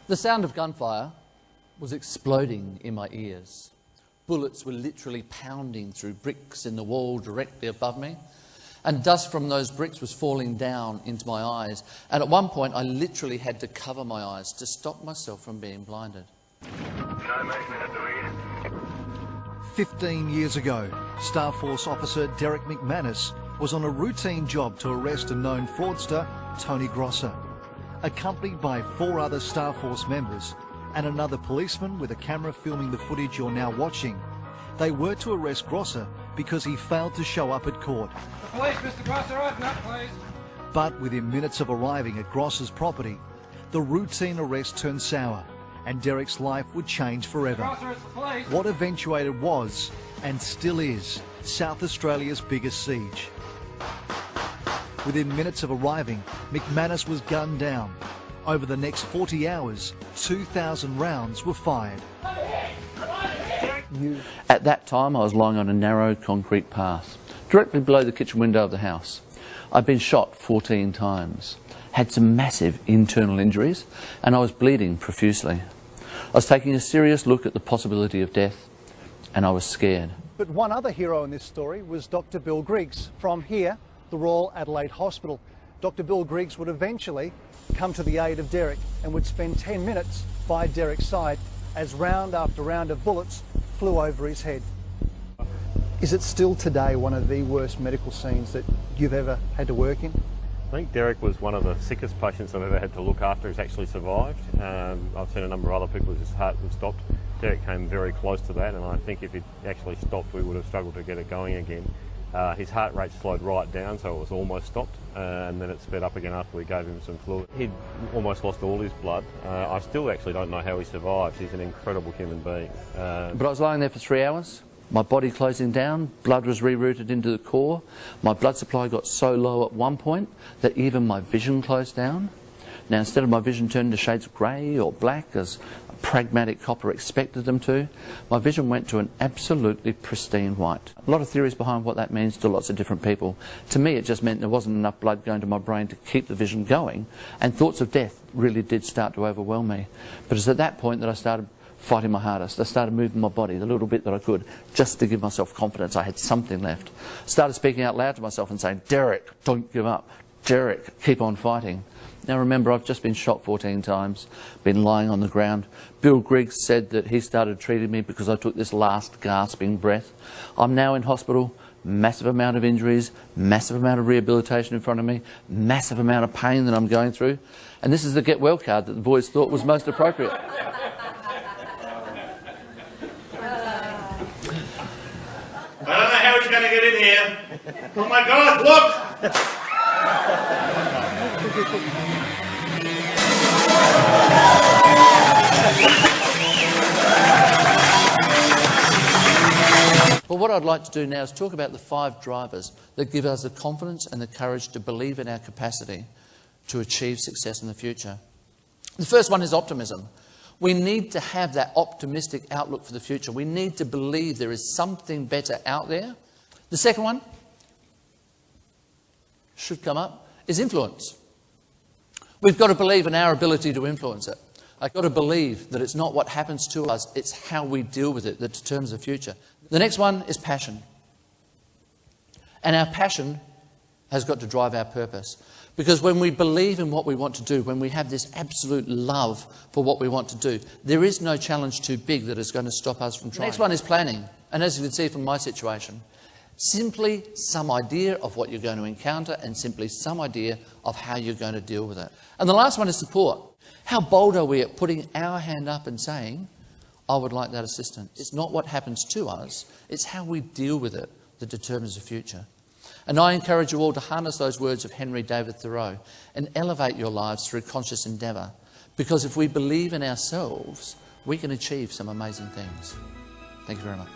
The sound of gunfire was exploding in my ears. Bullets were literally pounding through bricks in the wall directly above me, and dust from those bricks was falling down into my eyes. And at one point, I literally had to cover my eyes to stop myself from being blinded. 15 years ago, Star Force officer Derrick McManus was on a routine job to arrest a known fraudster, Tony Grosser. Accompanied by 4 other Star Force members and another policeman with a camera filming the footage you're now watching, they were to arrest Grosser because he failed to show up at court. The police, Mr. Grosser, open up, please. But within minutes of arriving at Grosser's property, the routine arrest turned sour and Derrick's life would change forever. Grosser, it's the police. What eventuated was, and still is, South Australia's biggest siege. Within minutes of arriving, McManus was gunned down. Over the next 40 hours, 2,000 rounds were fired. At that time, I was lying on a narrow concrete path, directly below the kitchen window of the house. I'd been shot 14 times, had some massive internal injuries, and I was bleeding profusely. I was taking a serious look at the possibility of death, and I was scared. But one other hero in this story was Dr. Bill Griggs from here, the Royal Adelaide Hospital. Dr. Bill Griggs would eventually come to the aid of Derrick and would spend 10 minutes by Derrick's side as round after round of bullets flew over his head. Is it still today one of the worst medical scenes that you've ever had to work in? I think Derrick was one of the sickest patients I've ever had to look after who's actually survived. I've seen a number of other people whose heart was stopped. Derrick came very close to that, and I think if he'd actually stopped, we would have struggled to get it going again. His heart rate slowed right down, so it was almost stopped, and then it sped up again after we gave him some fluid. He'd almost lost all his blood. I still actually don't know how he survived. He's an incredible human being. But I was lying there for 3 hours, my body closing down, blood was rerouted into the core. My blood supply got so low at one point that even my vision closed down. Now, instead of my vision turning to shades of grey or black, as a pragmatic copper expected them to, my vision went to an absolutely pristine white. A lot of theories behind what that means to lots of different people. To me, it just meant there wasn't enough blood going to my brain to keep the vision going, and thoughts of death really did start to overwhelm me. But it's at that point that I started fighting my hardest. I started moving my body the little bit that I could, just to give myself confidence I had something left. Started speaking out loud to myself and saying, "Derrick, don't give up. Derrick, keep on fighting." Now remember, I've just been shot 14 times, been lying on the ground. Bill Griggs said that he started treating me because I took this last gasping breath. I'm now in hospital, massive amount of injuries, massive amount of rehabilitation in front of me, massive amount of pain that I'm going through. And this is the get well card that the boys thought was most appropriate. I don't know how he's going to get in here. Oh my God, look! Well, what I'd like to do now is talk about the 5 drivers that give us the confidence and the courage to believe in our capacity to achieve success in the future. The first one is optimism. We need to have that optimistic outlook for the future. We need to believe there is something better out there. The second one, should come up, is influence. We've got to believe in our ability to influence it. I've got to believe that it's not what happens to us, it's how we deal with it that determines the future. The next one is passion. And our passion has got to drive our purpose. Because when we believe in what we want to do, when we have this absolute love for what we want to do, there is no challenge too big that is going to stop us from trying. The next one is planning. And as you can see from my situation, simply some idea of what you're going to encounter and simply some idea of how you're going to deal with it. And the last one is support. How bold are we at putting our hand up and saying, I would like that assistance? It's not what happens to us, it's how we deal with it that determines the future. And I encourage you all to harness those words of Henry David Thoreau and elevate your lives through conscious endeavour. Because if we believe in ourselves, we can achieve some amazing things. Thank you very much.